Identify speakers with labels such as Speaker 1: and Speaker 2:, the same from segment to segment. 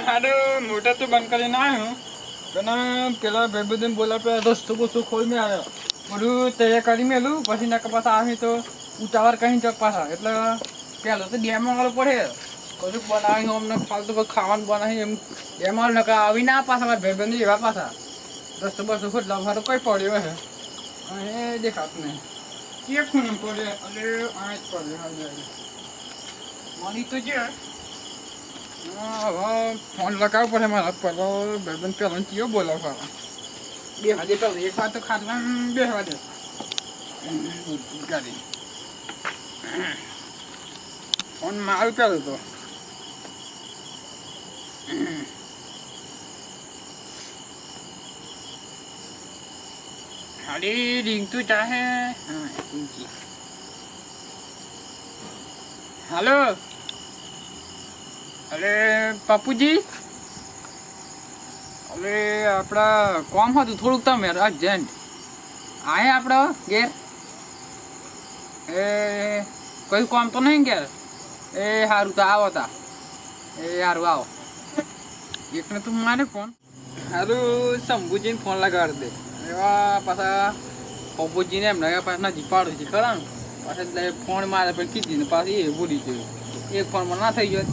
Speaker 1: હાડો મોટર તો બંધ કરીને આવ્યો પણ પેલા ભાઈબંધને બોલા રસ્તો બોસ્તો ખોલ મેં આવ્યો બધું તૈયાર કરી મેલું પછી નકા પાછા આવી તો ઉતાવળ કहीं ચોક પાછા એટલે પેલો તો ડેમમાં વાળો પડે કશું બનાવી અમને ફાલતુ ખાવાનું બનાવી એમ ડેમમાં નકા આવી ના પાછા મારા ભાઈબંધ એવા પાછા રસ્તો બસ્તો ખોટલા ભાડો કઈ પડ્યો હે એ દેખાતું નહીં કે ખૂણે પડે એટલે આ જ પડે હા મારી તો છે હવે ફોન લગાવવો પડે મારા પેલો ભાઈબંધ પેલો ચિયો બોલાવો બે હાજે પેલો એક વાર તો ખાટલા બે વાગે ગાડી ફોન મારું પેલું તો ખાલી રિંગ તું ચાહે હાલો અરે બાપુજી અરે આપણા કોમ હતું થોડુંક તમે અર્જન્ટ આએ આપણો ઘેર એ કયું કામ તો નહીં ઘેર એ સારું તો આવો તા એ સારું આવો એકને તું મારે ફોન સારું શંભુજીને ફોન લગાડી દે એવા પાછા પપ્પુજીને એમને પાછા નજીક પાડું છે ખરા પાછા ફોન મારે પણ કીધી ને પાછી એ ભૂલી ગયું એક ફોનમાં ના થઈ ગયો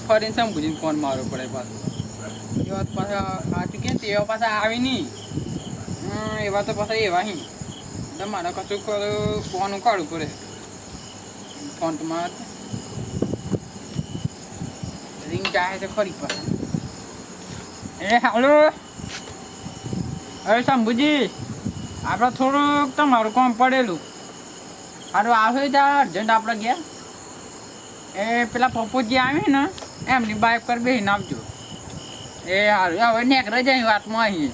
Speaker 1: ફરીને શંભુજીને ફોન મારવો પડે પાછો એ વાત પાછા સાચું કે એવા પાછા આવી નહીં એવા તો પાછા એવા અહીં એટલે મારે કશું ફોન કાઢવું પડે ફોન તો મારે રિંગ ચાહે છે ખરી પાછા એ હાલો અરે શંભુજી આપણે થોડુંક તમારું કામ પડેલું સારું આવે ત્યાં અર્જન્ટ આપણે ગયા એ પેલા પપ્પુજી આવી ને એમની બાઇક પર બેસીને આવજો એ સારું હવે નેકરે જાય વાતમાં અહીં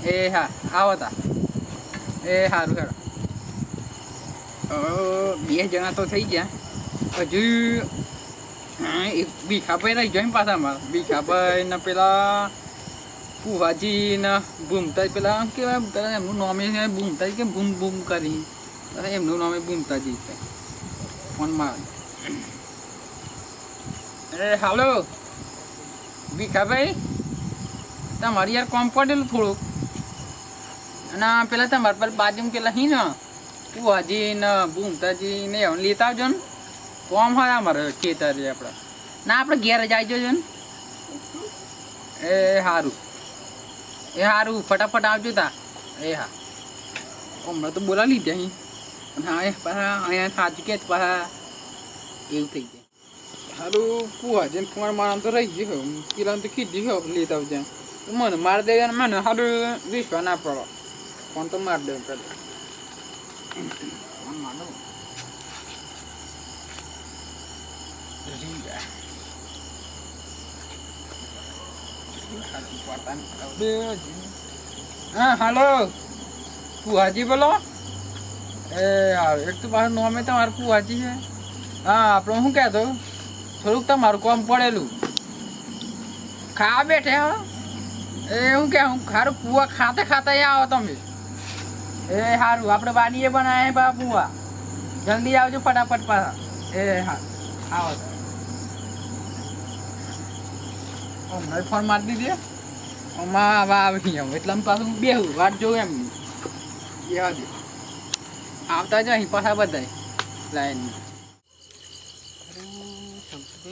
Speaker 1: એ હા આવો તા એ સારું હેડો બે જણા તો થઈ ગયા હજુ એક ભીખાભાઈ રહી જાય પાછા મારા ભીખાભાઈ ને પેલા પુહાજી ને ભૂમતા પેલા કેવાય પેલા એમનું નામે ભૂમતા કે બૂમ બૂમ કરી એમનું નામે ભૂમતાજી છે ફોનમાં અરે હાલો ભીખાભાઈ તમારી યાર કોમ પડેલું થોડુંક અને પેલા તમારા પર બાજુ પેલા હી ને પુહાજી ને ભૂમતાજી ને એમ લેતા આવજો ને કોમ હોય અમારે ખેતર આપણે ના આપણે ઘેર જ આવી જજો ને એ સારું ફટાફટ આવજો તા એ હા હમણાં તો બોલા લીધે અહીં હા એ પાછા અહીંયા સાચું કે પાછા એવું થઈ જાય સારું પુહાજીને ફોન મારા તો રહી ગયો પેલા તો કીધી ગયો લેતા આવજે મને મારી દે મને સારું વિશ્વાસ ના પડો ફોન તો મારી દે પેલા માનો હા હાલો પુહાજી બોલો એ એક તો પાછું નોમે તમારું પુહાજી છે હા આપણે શું કહેતો થોડુંક તમારું કામ પડેલું ખાવા બેઠે હો એ હું કે હું ખારું પુવા ખાતા ખાતા આવો તમે એ સારું આપણે વાડીએ બનાવે બા પુવા જલ્દી આવજો ફટાફટ પાછા એ હા આવો હમણાં ફોન મારી દીધી આમાં આવા આવી એમ એટલે પાછું બેહું વાટ જોઉં એમ એવા દે આવતા જ અહીં પાછા બધા લાઈન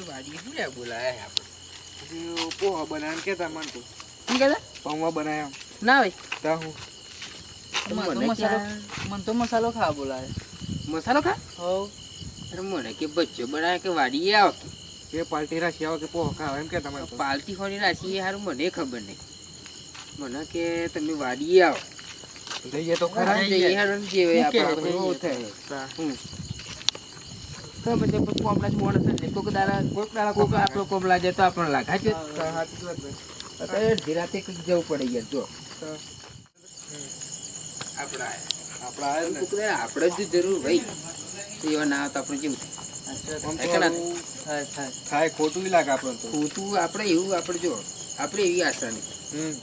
Speaker 1: વાડી શું લે બોલાય આપણે પોહા બનાવીને કેતા માનતો શું કહેતા પૌવા બનાવ્યા ના ભાઈ તા હું મને તો મસાલો ખાવા બોલાય મસાલો ખા હો અરે મને કે બચ્ચો બનાવે કે વાડીએ આવ કે પાલટી રાશી આવો કે પોહા ખાવા એમ કે તમારે પાલટી હોની રાશી હારું મને ખબર નહીં મને કે તમે વાડીએ આવો જઈએ તો ખરા જઈએ હારું જેવે આપણે થાય તો બધે કોમલા જ મોણ છે કોક દાડા કોક આપણો કોમલા જાય તો આપણને લાગે છે સાચી વાત અત્યારે ધીરાતે કઈક જવું પડે યાર જો આપણે જ જરૂર ભાઈ એવા ના તો આપણે જેવું થાય ખોટું લાગે આપણે તો ખોટું આપણે એવું આપણે જો આપણે એવી આશા નહીં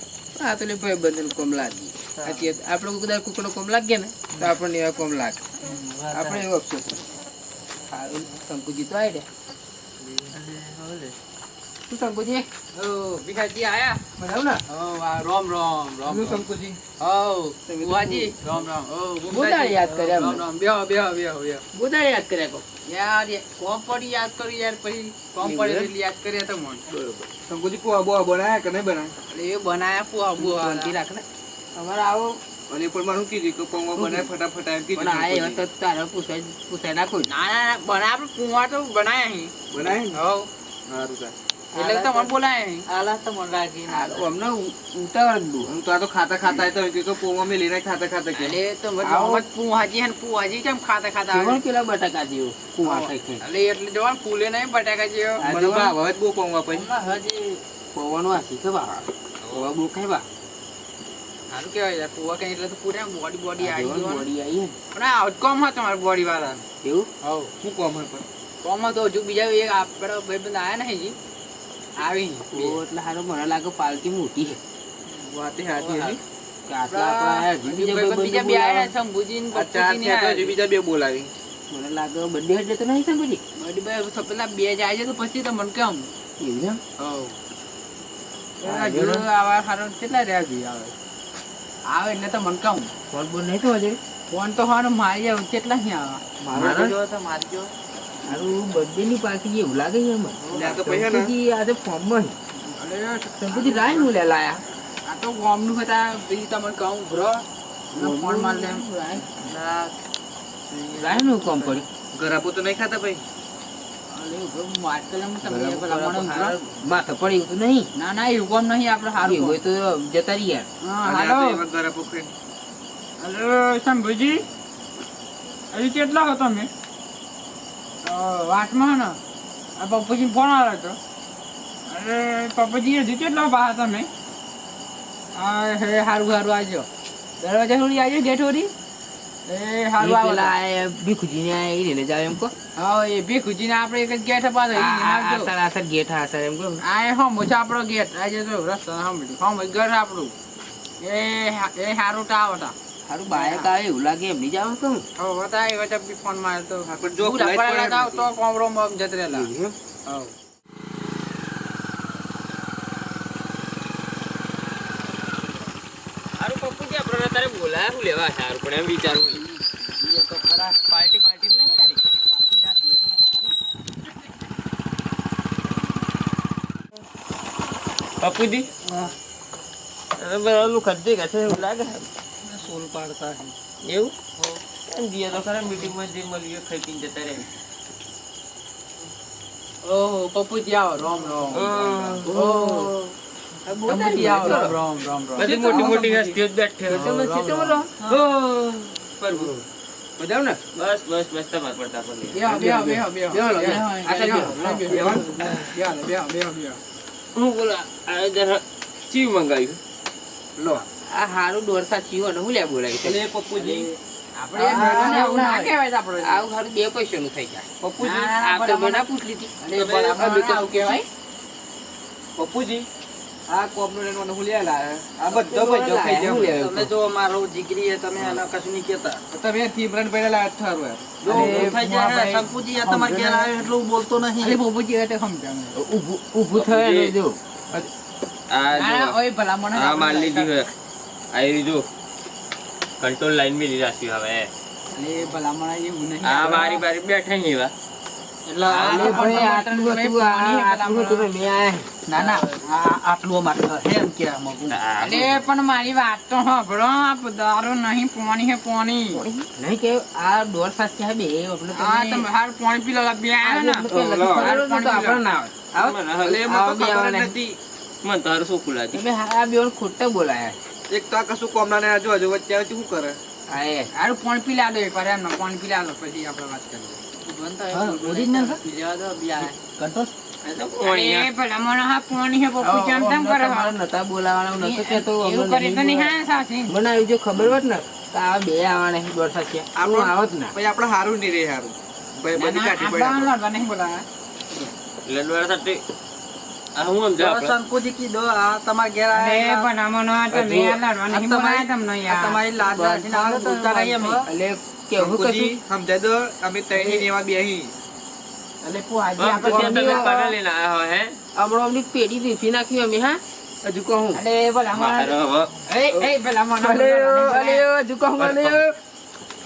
Speaker 1: આ તો ભાઈ બંધ કોમ લાગી આપણે કોઈ કદાચ કુકડો કોમ લાગે ને તો આપણને એવા કોમ લાગે આપણે એવો અફસોસ શંકુજી તો આવી
Speaker 2: શું શંકુજી?
Speaker 1: ઓ ભીખાજી આયા?
Speaker 2: બરાબર ને?
Speaker 1: ઓ આ રામ રામ રામ
Speaker 2: શું
Speaker 1: રામ.
Speaker 2: શંકુજી?
Speaker 1: ઓ બુઆજી રામ રામ. ઓ
Speaker 2: બોધાડે યાદ કર્યા
Speaker 1: રામ
Speaker 2: અમને.
Speaker 1: રામ. બેહો બેહો બેહો બેહો.
Speaker 2: બોધાડે યાદ કર્યા કહો.
Speaker 1: યાર કોમ પડી યાદ કર્યું યાર, પછી કોમ
Speaker 2: એવું
Speaker 1: પડે
Speaker 2: એમ?
Speaker 1: એટલે યાદ કરીએ તો મન.
Speaker 2: બરોબર. શંકુજી પોहा બોहा બનાયા કે નહીં બનાયા?
Speaker 1: એટલે એ બનાયા પુઆ બુઆ.
Speaker 2: શાંતિ રાખ ને. અમારે આવો
Speaker 3: અને પણ મારું કીધું કે પૌવા બનાય ફટાફટ એમ કીધું
Speaker 2: પણ આ એવા તો તારે પૂછાય નાખું.
Speaker 1: ના ના ના બનાયા આપણે પુઆ તો બનાયા અહીં.
Speaker 3: બનાય ને
Speaker 1: હવ
Speaker 3: સારું થાય.
Speaker 1: એટલે તો મને બોલાય અહીં.
Speaker 2: આલા તો મને લાગી અમને ઉતાવળ જ બહુ.
Speaker 3: હું તો આ તો ખાતા ખાતા તો કે પૌવા મેં લઈને ખાતા ખાતા કે
Speaker 1: એટલે તો મને
Speaker 2: આવો.
Speaker 1: મોહમ્મદ પુઆજી હે ને પુઆજી કેમ ખાતા ખાતા આવે?
Speaker 2: કેવળ પેલા બટાકા જેવું કુવા ખાઈ ખાઈ.
Speaker 1: એટલે જોવા ને ફૂલે નહીં બટાકા જેવો.
Speaker 2: આ
Speaker 3: મને
Speaker 2: જો
Speaker 3: ભાવ હવે જ બહુ પૌવા પછી
Speaker 2: હમણાં હજી પૌવાનું આ શીખે બા. પૌવા બહુ ખાય બા.
Speaker 1: સારું કહેવાય યાર, પુઆ કઈ એટલે તો પૂરા બોડી
Speaker 2: આ
Speaker 1: આવી
Speaker 2: જોવાનું
Speaker 1: ગયું.
Speaker 2: બોડી આવી હે ને.
Speaker 1: પણ આ આઉટકમ હા તમારી બોડી વાળા.
Speaker 2: એવું?
Speaker 1: હવ
Speaker 3: શું કોમ હોય પણ
Speaker 1: કોમમાં તો હજુ બીજા એક આપણા ભાઈબંધ આયા નહીં જી. આવી બે.
Speaker 2: ઓ એટલે હારો મને લાગે પાલકી મોટી છે.
Speaker 3: વાતે હાથી હતી.
Speaker 2: કે આટલા આપણા આયા હજી બીજા
Speaker 1: ભાઈબંધ બીજા બે
Speaker 2: બોલાવા.
Speaker 1: આયા શંભુજી ને
Speaker 3: આ ચાર
Speaker 1: પપ્પુજી ને
Speaker 3: થયા તો
Speaker 1: આયા.
Speaker 3: હજી બીજા બે બોલાવી
Speaker 2: મને લાગે બર્થડે એટલે તો નહીં શંકુજી?
Speaker 1: બડી ભાઈ તો પેલા બે જાય છે તો પછી તો મને કેમ.
Speaker 2: એવું એમ?
Speaker 1: હવ
Speaker 2: હા,
Speaker 1: હજુ આવા હારો કેટલા રહ્યા છે આવે. આવે એટલે તો મને કહું.
Speaker 2: ફોન બોલ નહીં થવા જોઈએ.
Speaker 1: ફોન તો હારો મારી આવે કેટલા અહીં આવે.
Speaker 2: મારો
Speaker 1: જો તો મારજો.
Speaker 2: મારું બર્થડે ની પાર્ટી એવું લાગે છે એમાં.
Speaker 3: એટલે આ તો પૈસા ને
Speaker 2: શંકુજી આજે ફોર્મમાં છે.
Speaker 1: અરે
Speaker 2: શંકુજી રાય હું લે લાયા.
Speaker 1: આ તો ગામનું હતા બીજી તમને કહું બ્રો. ફોન માર લે.
Speaker 2: રાય નું કામ પડ્યું.
Speaker 3: ગરાપો તો નહીં ખાતા ભાઈ
Speaker 1: અરે બ્રો વાત કરે હું તમને પેલા મને બ્રો.
Speaker 2: માથે પડ્યું તો નહીં.
Speaker 1: ના ના એવું કામ નહીં આપણે
Speaker 2: એવું
Speaker 1: હારું.
Speaker 2: હોય તો જતા રહી યાર.
Speaker 1: હા
Speaker 3: અને આ તો
Speaker 1: હાલો.
Speaker 3: એવા ગરાપો ખાઈને
Speaker 1: અરે શંભુજી હજી કેટલા હો તમે? વાટમાં ને આ પપ્પુજી ફોન આવ્યો હતો. અરે પપ્પુજી હજી કેટલા બહાર તમે? હા હે હારું હારું આવજો. દરવાજા થોડી આવજો ગેટ થોડી. એ હારું આવો.
Speaker 2: પેલા ભીખુજીને આ એ લઈને જાવ એમ કહો.
Speaker 1: હા એ ભીખુજીને આપણે એક જ ગેટ અપાતો
Speaker 2: આસર આસર ગેટ આસર એમ કહો.
Speaker 1: આ એ હમ છે આપણો ગેટ. આજે તો રસ્તો હમ ઘર આપણું. એ હારું ટાવ હતા.
Speaker 2: સારું બાયક આવે એવું લાગે એમ નહીં જાવ કહું.
Speaker 1: હવે હતા એ વચ્ચે બી ફોન માર્યો તો.
Speaker 3: આપણે જો
Speaker 1: પૂરા
Speaker 3: ફ્લાઇટ
Speaker 1: પડેલા
Speaker 3: પડે
Speaker 1: હતા તો કોમરોમાં જતરેલા.
Speaker 2: એવું એમ?
Speaker 1: હવ.
Speaker 2: સારું પપ્પુજી આપણે તારે બોલાયા હું લેવા સારું પણ એમ વિચારવું એ તો ખરા પાર્ટી પાર્ટી નહીં યાર પપ્પુજી બરાબર ખર્ચે કે છે એવું લાગે
Speaker 1: સોલ પાડતા છે.
Speaker 2: એવું એમ દિયા તો ખરા મીટિંગમાં જે મળ્યું ખાઈ પીને જતા રહે.
Speaker 1: ઓહો પપ્પુજી આવો રામ રામ.
Speaker 2: ઓહો.
Speaker 1: પપ્પુજી આવો રામ રામ રામ રામ.
Speaker 2: બધી મોટી મોટી હસ્તીઓ જ બેઠી હોય. તમે સીધો બોલો. ઓહ, પ્રભુ. બતાવ ને. બસ બસ બસ તમાર પડતા પર
Speaker 1: બેહો બેહો બેહો બેહો.
Speaker 2: બેહો, બેહો.
Speaker 1: બેહો,
Speaker 2: આ સાઈડ
Speaker 1: બેહો.
Speaker 2: બેહો.
Speaker 1: બેહો બેહો બેહો.
Speaker 2: હું બોલા આ જરા ચીવ મંગાવ્યું.
Speaker 3: લો
Speaker 2: આ હારું દોરસા ચીવ ને હું લે બોલાવી
Speaker 3: એટલે પપ્પુજી
Speaker 1: આપણે એ મેળાને આવું ના કહેવાય આપણે.
Speaker 2: આવું હારું બે પૈસાનું થઈ જાય.
Speaker 3: પપ્પુજી
Speaker 1: ના, ના,
Speaker 2: આ તો
Speaker 1: પણ
Speaker 2: મેં ના પૂછ લીધી.
Speaker 1: અરે પણ આપણે આવું કહેવાય.
Speaker 3: પપ્પુજી આ કોપનો લેવાનો હું લે લાયા આ બધો બધો ખાઈ
Speaker 2: હું
Speaker 3: જાવ
Speaker 2: લેવું?
Speaker 4: તમે જો મારો જીગરી હે, તમે એના કશું નહીં કહેતા.
Speaker 3: તમે થીબ્રન પહેલા અથારું યાર
Speaker 4: જો
Speaker 1: અરે,
Speaker 4: થઈ જાય
Speaker 1: ભાઈ,
Speaker 4: શંકુજી આ તમારે ઘેર આવ્યો એટલે હું બોલતો
Speaker 1: અરે
Speaker 4: નહીં.
Speaker 1: પપ્પુજી એટલે સમજાવે.
Speaker 2: ઊભું થયો ને જો.
Speaker 1: ના, ના, ઓય ભલા મને
Speaker 5: આ માલ લીધી હોય આવી જો કંટ્રોલ લાઈન માં લીધા છે હવે
Speaker 1: અરે ભલા મને એવું નહીં.
Speaker 5: આ મારી બારી બેઠા નહીં એવા
Speaker 4: એટલે
Speaker 2: અરે ભાઈ, આટલું હતું, આટલું હતું ને મેં આયા.
Speaker 4: ના ના આટલું અમારે હે એમ કે આમાં.
Speaker 1: અરે પણ મારી વાત તો સાંભળો. આ દારૂ નહીં પોણી હે પોણી.
Speaker 2: નહીં કે આ દોરસા છે બે એટલે
Speaker 1: હા
Speaker 2: તમે
Speaker 1: તમે હાર પોણી પી લો બે આયા ને.
Speaker 2: એટલે પેલા તો ખબર હતું તો આપણે ના આવે.
Speaker 5: મને
Speaker 3: એટલે એમાં તો
Speaker 2: આવો બે
Speaker 3: ખબર જ
Speaker 2: આવવાના.
Speaker 3: નથી
Speaker 5: મને તારું શું ખુલાતી
Speaker 2: તમે આ બેઓને ખોટા બોલાયા.
Speaker 3: એક તો આ કશું કોમના ને આજુ આજુ વચ્ચે આવે શું કરે
Speaker 2: હા એ.
Speaker 1: હારું પોણી પી લા દો એકવાર એમ ને પોણી પી લા દો પછી આપણે વાત કરીએ.
Speaker 4: હા, original છે?
Speaker 1: બીજા તો બે આયા.
Speaker 4: કંટ્રોલ
Speaker 1: અરે ભલા મને હા પોણી હે પપ્પુ કેમ તેમ કરે હા?
Speaker 2: તમારે નતા બોલાવાના હું નતો કહેતો,
Speaker 1: એવું
Speaker 2: અમને
Speaker 1: કરે તો
Speaker 2: નહીં
Speaker 1: નહીં
Speaker 2: બોલાવા.
Speaker 1: હા સાચી.
Speaker 2: મને આવી જો ખબર હોત ને તો આ બે આવવાના છે દોરસા છે હું
Speaker 3: આપણો-
Speaker 2: આવત ના.
Speaker 3: પછી આપણે હારું નહીં રે હારું ભાઈ
Speaker 1: ના,
Speaker 3: બધી
Speaker 1: ના,
Speaker 3: કાઢી
Speaker 1: આપણે
Speaker 3: પડે
Speaker 1: લડવા નહીં બોલાયા.
Speaker 5: એટલે ડોળા સાથે આ હું સમજા
Speaker 4: જો
Speaker 5: આપણે
Speaker 4: શંકુજી કીધો આ તમારે ઘેર
Speaker 1: અરે
Speaker 4: આવ્યા.
Speaker 1: ભલા મને તમે આ લડવા નહીં બોલાયા તમને
Speaker 4: આ
Speaker 1: યાર.
Speaker 4: તમારી લાજ રાખીને આ બોલતા નહીં અમે.
Speaker 2: એટલે કેવું
Speaker 3: શંકુજી,
Speaker 2: કશું
Speaker 3: સમજાય દો અમે ત્રણેય એવા બેહી
Speaker 1: એટલે પુહાજી
Speaker 5: બાપ
Speaker 1: આપણે
Speaker 5: પછી તમે
Speaker 1: પોણી
Speaker 5: પાના લઈને આયા હોય હે
Speaker 2: હમણાં પેઢી વેચી નાખ્યું અમે હા હજુ કહું
Speaker 1: અરે ભલા
Speaker 5: મારો હવે
Speaker 1: એ ભલા માણસ
Speaker 2: અલે હજુ કહું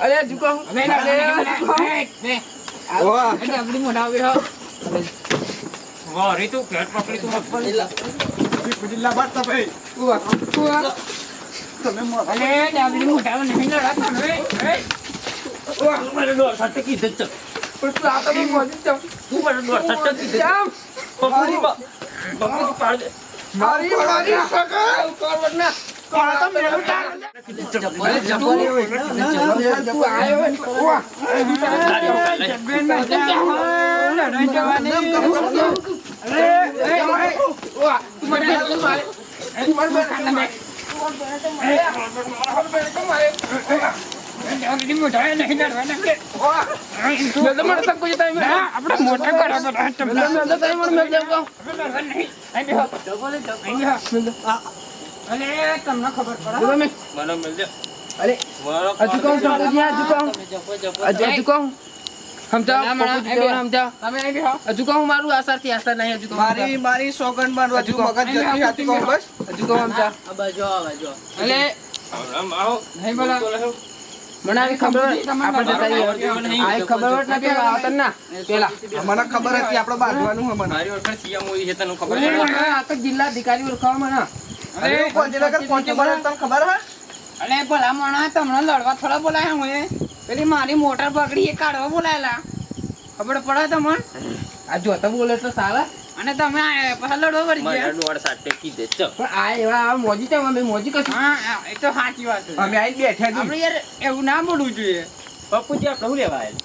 Speaker 2: અલે હજુ કહું
Speaker 1: આપણી મોઢા આવી હો
Speaker 5: વારી તું પેટ પકડી તું
Speaker 1: અલે આપણી મોઢા નહીં લડા તમે
Speaker 5: મને દોર સટ્ટ કીધે જ
Speaker 2: તું આ તો મોજી ચાવ
Speaker 5: તું મને દોર સટ્ટ કીધે
Speaker 2: ચાવ
Speaker 5: પકડી પાડ દે
Speaker 2: મારી સકા કોરના કોણા તો મેલું ટાળ તું આયો ઓવા
Speaker 1: જબેન ના લડાઈ જવાની
Speaker 2: ઓવા તું મને મારે
Speaker 1: આપણી મોઢા નહીં લડવાના
Speaker 2: મેં તો મને સબ કુછ ટાઈમ
Speaker 1: આપણે મોટા કરા બધા તમને
Speaker 2: મેં તો ટાઈમ મેં દેવ
Speaker 1: અલે તમને ખબર પડે
Speaker 2: તમે
Speaker 5: મને મિલ દે
Speaker 2: અરે
Speaker 5: મારો
Speaker 2: હજુ કહું સંકોજી હજુ કહું હજુ કહું સમજાવ પપ્પુજી કેવું સમજાવ
Speaker 1: તમે આવી હો
Speaker 2: હજુ કહું મારું આસારથી આસાર નહીં હજુ કહું
Speaker 3: મારી સોગન મારું હજુ મગજ જતી હતી કહું બસ
Speaker 2: હજુ કહું સમજાવ
Speaker 1: અલે
Speaker 5: આવો
Speaker 1: નહીં બોલા
Speaker 2: મને આવી ખબર આપણે જતા રહીએ આ ખબર હોત ને પેલા આવતા ના પેલા
Speaker 3: મને ખબર હતી આપણે બાંધવાનું હે મને
Speaker 5: મારી ઓળખાણ સીએમ મોદી છે તને ખબર
Speaker 1: અરે,
Speaker 5: પડે
Speaker 2: આ તો જિલ્લા અધિકારી ઓળખાવ મને
Speaker 3: અરે કોંજીનગર પહોંચી મને તને ખબર હે
Speaker 1: અલે ભલા માણસ તમને લડવા થોડા બોલાયા હું પેલી મારી મોટર બગડી એ કાઢવા બોલાયેલા ખબર પડે તમને
Speaker 2: આ જોતા બોલે એટલે સારા
Speaker 1: અને તમે આ પાછા લડવા વળી
Speaker 5: મારા
Speaker 1: ગયા
Speaker 5: દોર સટ્ટ કીધે ચ
Speaker 2: પણ આ એવા મોજી છે અમે મોજી કશું
Speaker 1: હા એ તો સાચી વાત છે
Speaker 2: અમે આઈ બેઠા છીએ
Speaker 1: આપણે યાર એવું ના બોલવું જોઈએ
Speaker 5: પપ્પુજી આપણે શું લેવા આયેલ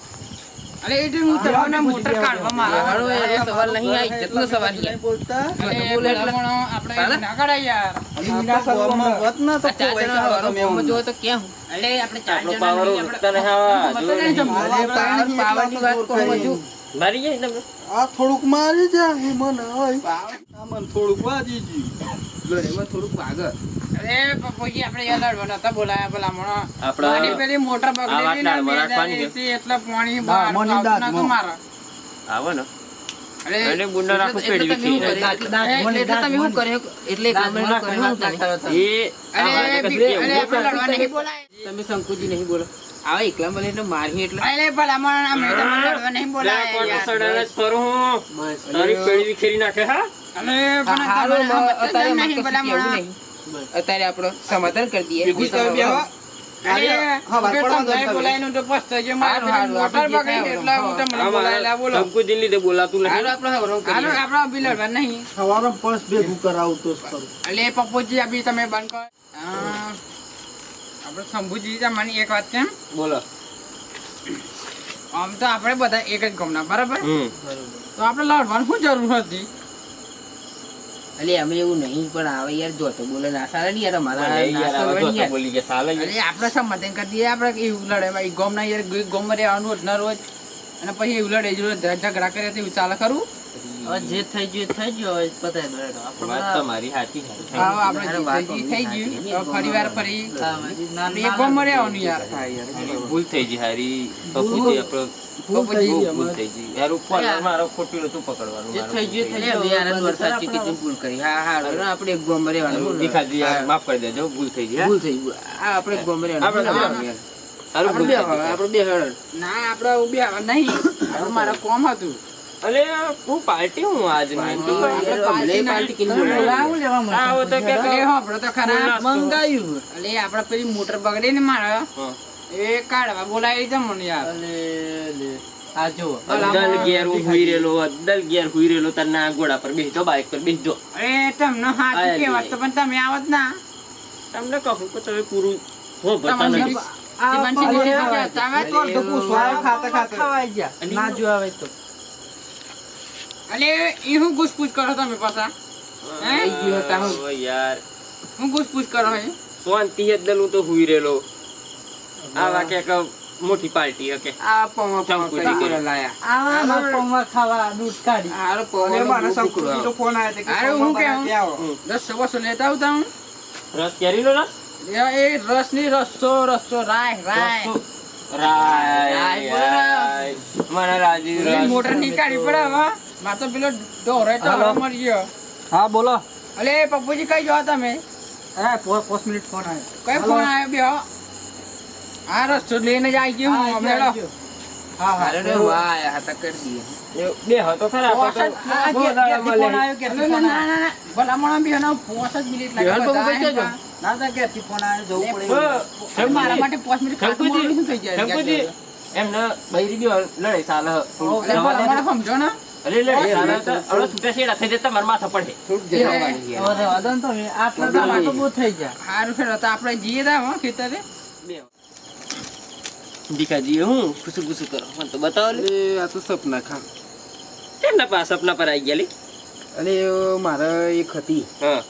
Speaker 1: અલે એ તો હું તમને મોટર કાઢવા મારા
Speaker 2: હારો એ સવાલ નહીં આ ઇજ્જતનો સવાલ છે
Speaker 3: બોલતા
Speaker 1: અલે ભલા માણસ આપણે એવું ના કરાય યાર
Speaker 3: વિના સર્વમાં વત ના તો
Speaker 2: આ ચાર
Speaker 3: કોઈ
Speaker 2: જણા
Speaker 3: કાઢો
Speaker 2: હવારો
Speaker 3: તમે
Speaker 2: ફોર્મ જોવો તો ક્યાં હું
Speaker 1: અલે આપણે ચાર
Speaker 5: આપણો
Speaker 1: જણા
Speaker 5: પાવર
Speaker 1: નહીં,
Speaker 5: ઉઠતા નહીં આવા,
Speaker 1: આપણે
Speaker 5: જોયું નહીં.
Speaker 2: પાવરની વાત કહું હજુ
Speaker 5: મારી જાય તમને
Speaker 3: આ થોડુંક મારી જાય મને હોય આ મને થોડુંક વાજી ગયું
Speaker 2: એમાં થોડુંક વાગે
Speaker 1: અરે પપ્પુજી આપણે યાર લડવા નતા બોલાયા ભલા માણસ
Speaker 5: આપણે
Speaker 1: મારી પેલી મોટર
Speaker 5: આ વાત
Speaker 1: બગડેલી ને
Speaker 5: દાળ રાખવાની છે.
Speaker 1: 2080 એટલે પાણી
Speaker 3: હા,
Speaker 1: બહાર
Speaker 3: મોની
Speaker 1: આવતું
Speaker 3: દાંત
Speaker 1: નતું
Speaker 3: મો.
Speaker 1: મારે
Speaker 5: આવો ને
Speaker 1: અરે
Speaker 5: એટલે ગુંડા રાખો પેઢી
Speaker 2: એટલે તમે
Speaker 5: વિખરી.
Speaker 2: શું કર્યું? એટલે તમે શું કર્યું? એટલે એક નંબરનું કર્યું તમે.
Speaker 5: એ આ વાત
Speaker 1: અરે
Speaker 5: કશું
Speaker 1: અરે
Speaker 5: કેવું.
Speaker 1: આપણે લડવા નહીં બોલાયા
Speaker 2: તમે શંકુજી નહીં બોલો આવા એકલા બોલે એટલે મારી એટલે
Speaker 1: અરે ભલા માણસ અમે તમને લડવા નહીં
Speaker 5: લે,
Speaker 1: બોલાયા
Speaker 5: કોણ
Speaker 1: યાર.
Speaker 5: સડાને જ ફરું હું. તારી પેઢી વિખેરી નાખે હા
Speaker 1: અરે પણ
Speaker 2: હારું,
Speaker 1: તમને
Speaker 2: અત્યારે
Speaker 1: સમજતા જ
Speaker 2: અમારે
Speaker 1: નહીં
Speaker 2: કશું
Speaker 1: ભલા
Speaker 2: કહેવું
Speaker 1: માણસ.
Speaker 2: નહીં. અત્યારે આપણો સમાધાન કરી દઈએ
Speaker 3: ભેગું તમે બે આવા
Speaker 1: અરે,
Speaker 3: હા, વાત
Speaker 1: તમે
Speaker 3: પડવા દો
Speaker 1: તમને
Speaker 3: તમે.
Speaker 1: બોલાવીને તો પસ્તાઈ ગયો. મારે
Speaker 2: હારું,
Speaker 1: પેલી
Speaker 2: હારું,
Speaker 1: મોટર
Speaker 2: આપણે જે
Speaker 1: બગડી
Speaker 2: થાય
Speaker 1: એટલે હું તમને
Speaker 5: આ
Speaker 1: બોલાયેલા બોલો.
Speaker 5: મારા શંકુજીને લીધે બોલાતું નહીં.
Speaker 2: હારું, આપણે હવરો કરીએ.
Speaker 1: હાલો, આપણે બી લડવા નહીં.
Speaker 3: સવારે પર્સ ભેગું કરાવતો જ ખરું
Speaker 1: અલે પપ્પુજી આ બી તમે બંધ કરો. આપણે શંભુજી તમને એક વાત કેમ
Speaker 5: બોલો
Speaker 1: આમ તો આપણે બધા એક જ ગામના બરાબર
Speaker 5: હમ
Speaker 1: તો આપણે લડવાની શું જરૂર હતી
Speaker 2: અલે અમે એવું નહીં પણ આવે યાર જોતો બોલે ના સારા નહીં યાર અમારા
Speaker 5: મને યાર
Speaker 2: ના
Speaker 5: આવા
Speaker 2: સલવાની
Speaker 5: જોતા
Speaker 2: યાર.
Speaker 5: બોલી ગયા સાલે યાર.
Speaker 1: અરે આપણે સમાધાન કરી દઈએ આપણે એવું લડે ભાઈ ગામના યાર ગામમાં રહેવાનું રોજ ના રોજ અને પછી એવું લડે જ રોજ ઝઘડા કરે તો એવું ચાલે ખરું
Speaker 4: જે થઈ ગયું થઈ ગયું હવે પતાય દો
Speaker 5: વાત તમારી સાચી છે.
Speaker 1: હા આપણે જે થઈ ગયું હવે ફરી વાર ફરી આપણે એક ગામમાં રહેવાનું યાર
Speaker 5: ભૂલ થઈ ગઈ હારી પપ્પુજી આપણો બહુ ભૂલ થઈ ગઈ યાર ઉપર મારો ખોટું નતું પકડવાનું
Speaker 4: જે થઈ ગયું થઈ
Speaker 2: અલે
Speaker 4: ગયું
Speaker 2: બે આનંદ વરસાદ છે કે તું ભૂલ કરી હા હા હારું, આપણે એક ગામમાં રહેવાનું
Speaker 5: દીખાજી યાર માફ કરી દેજો ભૂલ થઈ ગઈ હા?
Speaker 2: ભૂલ થઈ ગયું આ આપણે એક ગામમાં રહેવાનું
Speaker 5: આપણે
Speaker 2: આપણે
Speaker 5: બે. તારું ભૂલ થઈ ગઈ.
Speaker 1: ના આપણે બે નહીં આપણે મારા કોમ હતું
Speaker 5: અલે હું પાર્ટી હું આજ નહીં તો
Speaker 2: પાર્ટી કેમ બોલાવે?
Speaker 5: આવો તો કે
Speaker 1: અરે આપણે તો ખરા
Speaker 4: મંગાયું
Speaker 1: અલે આપણે પેલી મોટર બગડી ને મારે
Speaker 5: હા.
Speaker 1: એ કાઢવા બોલાવી છે મને યાર
Speaker 4: આ જો
Speaker 5: અદ્દલ ઘેર હું હુઈ રહેલો અદ્દલ ઘેર હુઈ રહેલો તાર ના ઘોડા પર બેસજો બાઇક પર બેસજો
Speaker 1: અરે તમને હાચું
Speaker 5: આયા
Speaker 1: કેવાત
Speaker 5: જઈએ.
Speaker 1: તો પણ તમે આવત ના
Speaker 5: તમને કહું કે તમે પૂરું હો બતા
Speaker 1: તમને
Speaker 5: નહીં
Speaker 1: જીવનથી નીચે જતા આવે તો
Speaker 3: તો પૂછવા ખાતે ખાતે
Speaker 4: ખવાઈ જા ના જો આવે તો
Speaker 1: અલે ઈ હું ઘૂસપૂછ કરો તમે પાછા હે?
Speaker 5: ઓ યાર
Speaker 1: હું ઘૂસપૂછ કરો હે
Speaker 5: શાંતિ અદ્દલ હું તો હુઈ રહેલો આ વાક્ય કે મોટી પાર્ટી ઓકે
Speaker 2: આ પૌવા
Speaker 5: શંકુજી
Speaker 2: કરી
Speaker 5: કરે.
Speaker 2: લાયા
Speaker 4: આવા પૌવા ખાવા દૂધ કાઢી
Speaker 2: હારો
Speaker 3: અરે
Speaker 2: પૌવાનો
Speaker 3: મારા
Speaker 2: ટુકડો
Speaker 3: શંકુજીનો ફોન આવ્યો હતો કે
Speaker 1: અરે હું
Speaker 3: ફોનમાં
Speaker 1: કેવું?
Speaker 3: બનાવી આવો.
Speaker 1: રસ સવાસો લેતા આવતા હું
Speaker 5: રસ કેરીનો રસ
Speaker 1: એ રસ ની રસ્તો રાય રાય
Speaker 5: રાય
Speaker 1: રાય બોલો.
Speaker 5: મને રાજી
Speaker 1: પેલી
Speaker 5: રસ
Speaker 1: મોટર ની કાઢી પડે હવે માર તો પેલો ઢોરે
Speaker 4: હાલો.
Speaker 1: તો મરી ગયો.
Speaker 4: હા બોલો.
Speaker 1: અલે પપ્પુજી કઈ જો તમે?
Speaker 4: એ 5 મિનિટ ફોન આવ્યો.
Speaker 1: કઈ
Speaker 4: હાલો.
Speaker 1: ફોન આવ્યો બે? આ રસ્તો લઈને જ આવી ગયો હું હમણાં.
Speaker 4: હા હા
Speaker 3: અરે વાહ યાર હતા કરી દઈએ
Speaker 5: એ બે હતો ખરા આપણે તો
Speaker 4: આ
Speaker 5: બહુ દાડા
Speaker 4: ઘેરથી
Speaker 5: મળે.
Speaker 4: ફોન આવ્યો, ઘેરથી ફોન આવ્યો.
Speaker 1: ભલામણ બી એના 5 જ મિનિટ લાગે.
Speaker 5: બેન તો
Speaker 1: બધા
Speaker 5: કઈ
Speaker 1: આવ્યા.
Speaker 4: ના ના ઘેરથી ફોન આવ્યો, જવું પડે.
Speaker 1: પણ મારા માટે 5 મિનિટ ખાટું મોડું શું થઈ જાય?
Speaker 5: શંકુજી, એમને બૈરી બી લડાઈ ચાલે હ.
Speaker 1: અરે ભલામણ સમજો ને.
Speaker 5: અરે લડાઈ ચાલે તો હવે છૂટા છેડા થઈ જતા મારા માથા પડે.
Speaker 3: થોડુંક જણાવવાની ગયા
Speaker 4: હવે રહેવા દો ને તમે. આટલા તો માટો બહુ થઈ ગયા.
Speaker 1: હારું ફેર તો આપણે જઈએ તા હો ખેતરે.
Speaker 5: દીકાજી હું ખુશું ખુશું કરો મને તો બતાવો લે.
Speaker 3: આ તો સપના ખા
Speaker 5: કેમના પા સપના પર આવી ગયા લી?
Speaker 3: અરે મારે એક હતી
Speaker 5: હા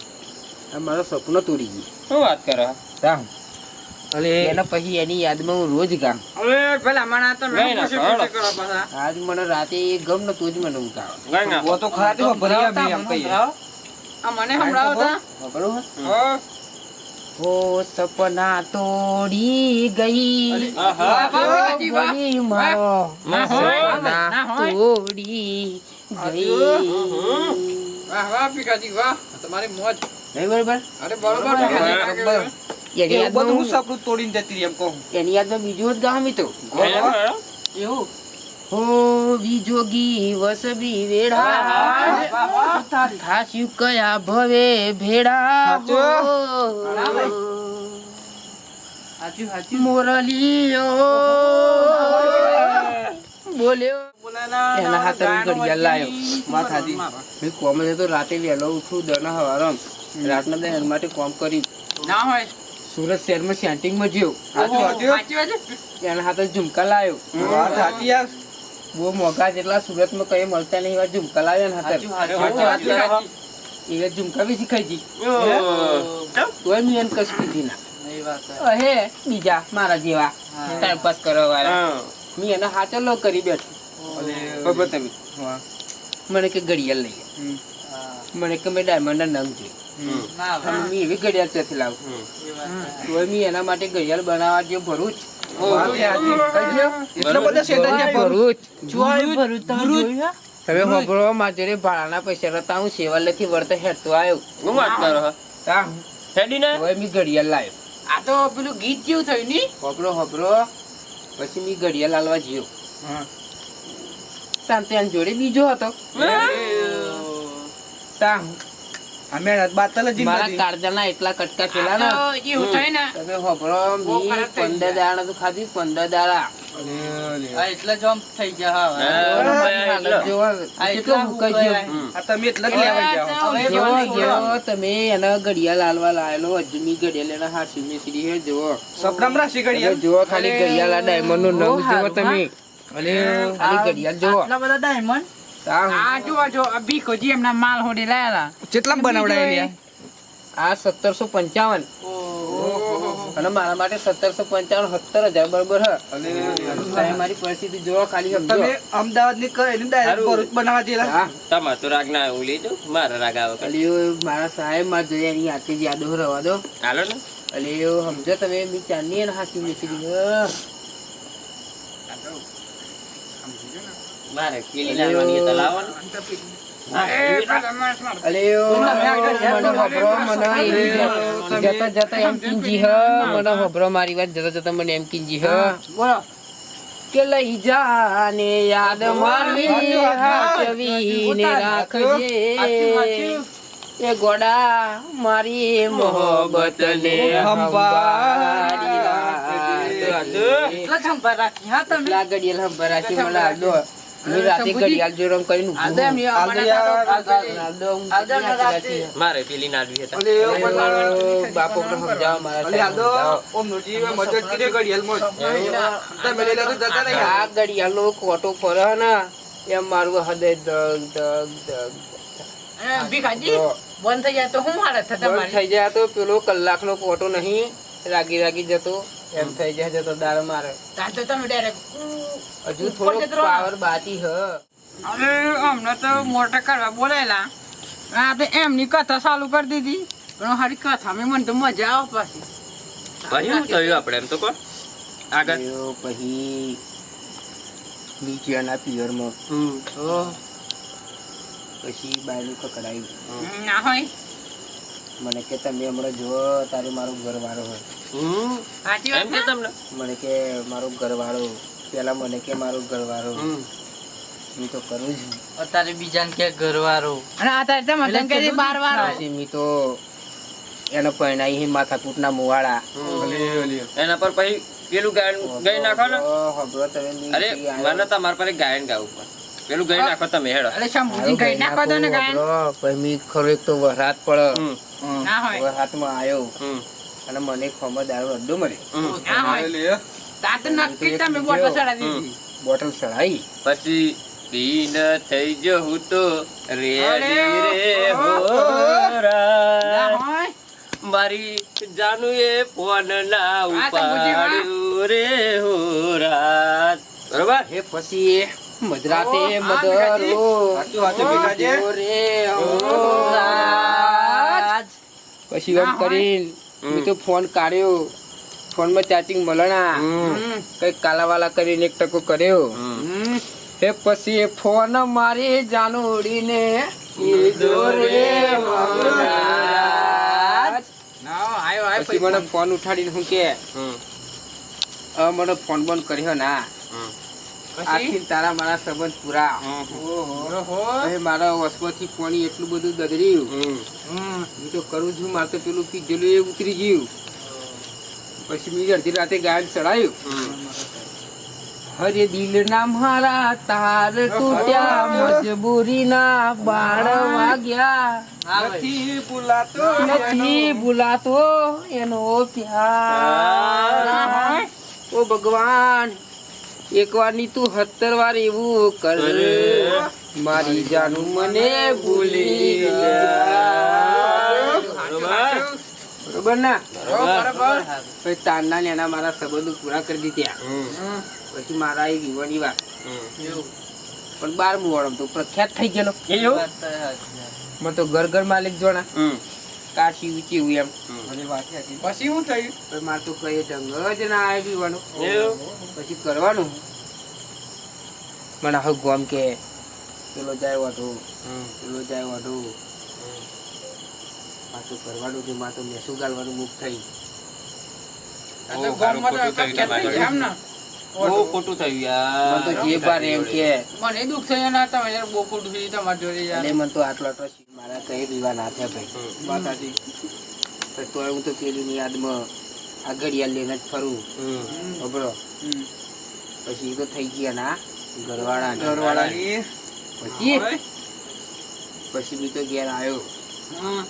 Speaker 3: આ મારો સપનો તોડી ગઈ
Speaker 5: શું વાત કરો?
Speaker 3: રામ
Speaker 5: અલે
Speaker 3: એના પછી એની યાદમાં હું રોજ ગામ
Speaker 1: હવે ભલામણ આ તમે
Speaker 5: નહીં ના,
Speaker 1: ખુશી
Speaker 5: હાલો.
Speaker 1: ખુશી કરો પાછા.
Speaker 3: આજ મને રાતે ગમ ન તો જ મને ઉતારો
Speaker 5: ગાય ના
Speaker 3: વો તો ખરા તે ભર્યા બે એમ કહીએ
Speaker 1: આ મને સંભળાવો તા.
Speaker 3: બરોબર
Speaker 1: હો.
Speaker 3: ઓ સપના તોડી ગઈ
Speaker 5: આહા.
Speaker 1: ભીખાજી, વાહ.
Speaker 3: બની મારો
Speaker 1: ના હોય,
Speaker 3: સપના
Speaker 1: ના હોય.
Speaker 3: તોડી ગઈ
Speaker 1: વાહ વાહ ભીખાજી વાહ તમારી મોજ.
Speaker 3: નહીં બરોબર
Speaker 1: અરે બરોબર ભીખાજી.
Speaker 3: બરોબર. એની યાદમાં હું
Speaker 4: સપનું તોડીને જતી રહી એમ કહું.
Speaker 3: એની યાદમાં બીજું જ ગામ તો
Speaker 4: એવું
Speaker 3: હો વિજોગી વસબી વેડા થાસ્યું કયા ભવે ભેડા
Speaker 4: સાચું સાચું.
Speaker 3: મોરલીઓ બોલ્યો એના હાથે હું ઘડિયાળ લાયો વાત હાજી મેં કોમ તો રાતે વહેલો ઉઠું દના હવારમ રાતના દસ માટે કોમ કરી
Speaker 1: ના હોય.
Speaker 3: સુરત શહેરમાં સેન્ટિંગમાં જ્યો
Speaker 1: સાચી વાત છે.
Speaker 3: એના હાથે ઝુમકા લાયો બહુ મોંઘા જેટલા સુરતમાં કઈ મળતા નહીં એવા ઝુમકા લાવ્યા એના હાથે
Speaker 1: સાચી વાત છે.
Speaker 3: એ ઝુમકા બી શીખાઈ જી તોય મેં એને કશું કીધી ના
Speaker 4: એ વાત છે.
Speaker 3: હે બીજા મારા જેવા ટાઈમ પાસ કરવા વાળા મેં એને હાચો લો કરી બેઠો ખબર તમે મને કે ઘડિયાળ લઈ ગયા મને કે મેં ડાયમંડ ના નંગ જોઈ
Speaker 4: ના
Speaker 3: અને મેં એવી ઘડિયાળ ત્યાંથી લાવું
Speaker 4: એ વાત છે.
Speaker 3: તોય મેં એના માટે ઘડિયાળ બનાવવા જે ભરૂચ
Speaker 4: એટલો બધો શેઠ છે
Speaker 3: ભરૂચ
Speaker 4: ભરૂચ તમે જોયું હે?
Speaker 3: તમે હોબળો માજરે ભાડાના પૈસા રહેતા હું સેવાલેથી વળતે હેઠતો આવ્યો
Speaker 5: શું વાત કરો?
Speaker 3: તા
Speaker 5: હેડી ને
Speaker 3: તોય મેં ઘડિયાળ લાવ્યો
Speaker 1: આ તો પેલું ગીત જેવું થયું ની.
Speaker 3: હોબળો હોબળો પછી મેં ઘડિયાળ લાલવા જ્યો તાન ત્યાં જોડે બીજો હતો તા
Speaker 4: અમે બાતલ જ
Speaker 3: મારા કાળજાના એટલા કટકા થયેલા ને
Speaker 1: આ તો એવું થયું ને.
Speaker 3: તમે હોબળો
Speaker 1: બહુ
Speaker 3: મી
Speaker 1: ખરાબ થઈ
Speaker 3: 15 દાડા તો ખાધી 15 દાડા
Speaker 4: હા એટલે જમ્પ થઈ ગયા હવે.
Speaker 3: હાલત જોવો, કેટલો મુકાઈ ગયો.
Speaker 4: આ તમે એટલે જ લેવા જાઓ. હવે
Speaker 3: જેવો
Speaker 4: બની ગયો.
Speaker 3: જેવો તમે એના ઘડિયાળ હાલવા લાયેલો અજમી ઘડિયાળ એના હાથની મિશ્રી હે જુઓ
Speaker 4: સપનામાં રાશિ
Speaker 3: હવે
Speaker 4: ઘડિયાળ.
Speaker 3: જુઓ ખાલી ઘડિયાળ આ ડાયમંડ નું નવું જુઓ તમે ખાલી ઘડિયાળ જુઓ
Speaker 4: આટલા બધા ડાયમંડ
Speaker 1: આ જુઓ જો આ ભીખોજી એમના માલ હોડી લાયેલા.
Speaker 4: કેટલા બનાવડાયેલી
Speaker 3: આ 1755 અને મારા માટે 1755 17,000 બરોબર હે તમે મારી પરિસ્થિતિ જોવો ખાલી સમજો
Speaker 4: તમે અમદાવાદ ની કઈ ડાયરેક્ટ ભરૂચ બનાવવા જેલા.
Speaker 3: હા
Speaker 5: તમાર તો રાગ ના હું લઈ જાઉં મારા રાગ આવે
Speaker 3: ખાલી મારા સાહેબ માં જોઈએ એની હાથે જ યાદો રવા દો
Speaker 5: હાલો ને
Speaker 3: અલે સમજો તમે મી ચાંદની અને હાથની મિશ્રી
Speaker 5: મારે પેલી લાવવાની તો લાવવાની.
Speaker 3: અલે મને હોબરો મને એવી જતા જતા એમ કીજી હ મને હોબરો મારી વાત જતા જતા મને એમ કીજી હ
Speaker 1: બોલો.
Speaker 3: કે લઈ જાને યાદ મારી હાચવીને રાખજે એ ગોડા મારી મોહબ્બત ને સંભાળી રાખજે
Speaker 4: એટલા સંભાળ રાખી હા તમે.
Speaker 3: એટલા ઘડિયાળ સંભાળ રાખી મને આદો મેં રાતે ઘડિયાળ જોરમ કરીને
Speaker 1: આ તો એમની
Speaker 5: મારે પેલી નાડવી હતા.
Speaker 3: બાપો પણ સમજાવો મારા આ ઘડિયાળ નો કોટો ફરે ને એમ મારું હૃદય દગ દગ દગ
Speaker 1: ભીખાજી બંધ થઈ જાય તો શું હાલત થતા
Speaker 3: બંધ
Speaker 1: મારી?
Speaker 3: થઈ જાય તો પેલો કલાક નો કોટો નહીં રાગી રાગી જતો એમ થઈ જાય જતો દાર મારે
Speaker 1: તાર તો તમે direct,
Speaker 3: હજુ થોડો પાવર બાકી હ
Speaker 1: અરે અમને તો મોટા કરવા બોલાયેલા. આ તો એમની કથા ચાલુ કરી દીધી પણ હારી કથા મેં મને તો મજા આવે પાછી.
Speaker 5: પછી શું થયું આપણે એમ તો કહો આગળ.
Speaker 3: પછી નીચેના પિયરમાં પછી બાયનું કકડાયું.
Speaker 1: ના હોય
Speaker 3: મને કે તમે હમણાં જો તારું મારું ઘરવાળો હોય.
Speaker 1: સાચી
Speaker 5: એમ કે
Speaker 1: વાત
Speaker 5: તમને
Speaker 3: મને કે મારો ઘરવાળો પેલા મને કે મારો ઘરવાળો હું તો કરું છું.
Speaker 4: અત્યારે બીજાને કે ઘરવાળો
Speaker 1: અને આ તારે તમે
Speaker 4: એટલે
Speaker 1: ધમકી
Speaker 4: કીધું
Speaker 1: બાર વાર
Speaker 3: પછી મેં તો એનો પરણાઈ માથાકૂટના મુવાડા.
Speaker 5: એના પર પછી પેલું ગાયન ગાઈ નાખો ને
Speaker 3: હબળો તમે મેં
Speaker 5: અરે
Speaker 3: કીધી આયો.
Speaker 5: મને તમારા પર એક ગાયન ગાવું પડે પેલું ગાઈ નાખો તમે હેડો
Speaker 1: એટલે શંભુજી કઈ નાખો તો ને કાંઈ
Speaker 3: હબળો. પછી મેં ખરો એક તો વરસાદ પડે.
Speaker 1: ના હોય
Speaker 3: વરસાદમાં આવ્યો અને મને ખમર દારૂ અડ્ડો મળ્યો.
Speaker 1: ના હોય તાત નક્કી તમે બોટલ ચડાવી દીધી
Speaker 3: બોટલ ચડાવી
Speaker 5: પછી પીન થઈ જો હું તો રેડી રે હોરા
Speaker 1: ના હોય
Speaker 5: મારી જાનુ એ ફોન ના
Speaker 1: શંભુજી, હા.
Speaker 5: ઉપાડ્યું રે હોરા બરોબર
Speaker 3: એ પછી મધરાતે
Speaker 1: હા,
Speaker 3: મધરો
Speaker 2: ભીખાજી.
Speaker 3: રે હોરાજ. પછી એમ
Speaker 1: ના હોય.
Speaker 3: કરીને મેં તો ફોન કાઢ્યો. ફોનમાં ચાર્જિંગ મળણા કઈ કાલાવાલા કરીને 1 ટકો કર્યો. એ પછી એ ફોન મારી જાનુડીને કીધો રે હોરાજ.
Speaker 1: ના આયો આયો
Speaker 3: પછી મને ફોન ઉઠાડીને હું કે હવે મને ફોન બંધ કર્યો ના આખી તારા મારા સંબંધ પૂરા.
Speaker 1: ઓહો
Speaker 3: હવે મારા વસમાંથી પાણી એટલું બધું દગડ્યું હું તો કરું છું. મારે તો પેલું પીધેલું એ ઉતરી ગયું. પછી મેં અડધી રાતે ગાયન ચડાયું. હરે દિલ ના મારા તાર તૂટ્યા મજબૂરીના બાળ વાગ્યા
Speaker 2: નથી ભૂલાતો
Speaker 3: નથી ભૂલાતો એનો પ્યાર. ઓ ભગવાન એકવાર ની તું 70 વાર એવું કર મારી જાનું મને ભૂલી જા. બરોબર ના?
Speaker 1: બરાબર
Speaker 3: પછી તારના ને એના મારા સંબંધો પૂરા કરી દીધા. પછી મારા એ વિવાની વાત પણ 12મું વળમ તો પ્રખ્યાત થઈ ગયેલો. મને તો ઘર ઘર માલિક જોણા કાશી ઊંચી હું એમ.
Speaker 1: પછી શું થયું
Speaker 3: પણ મારે તો કઈ ઢંગ જ ના આવે પીવાનું. પછી કરવાનું મને હવે ગોમ કે પેલો જાય વાઢો પેલો જાય વાઢો. પાછું કરવાનું છે. માં તો મેસું ગાલવાનું મુખ થઈ.
Speaker 1: એટલે ગામમાં તો પ્રખ્યાત થઈ ગયા એમ ને?
Speaker 5: બહુ ખોટું થયું
Speaker 3: મને
Speaker 5: યાર
Speaker 3: તો જે બાર એમ કે
Speaker 1: મને દુઃખ થયું ના તમે યાર બહુ ખોટું થયું તમારી જોડે યાર
Speaker 3: અને મને તો આટલો આટલો મારા કઈ પીવા ના થયા ભાઈ. વાત હતી તો તોય હું તો પેલી યાદમાં આ ઘડિયાળ લઈને જ ફરું. ખબરો પછી એ તો થઈ ગયા ના ઘરવાળાની. પછી પછી બી તો ઘેર આવ્યો.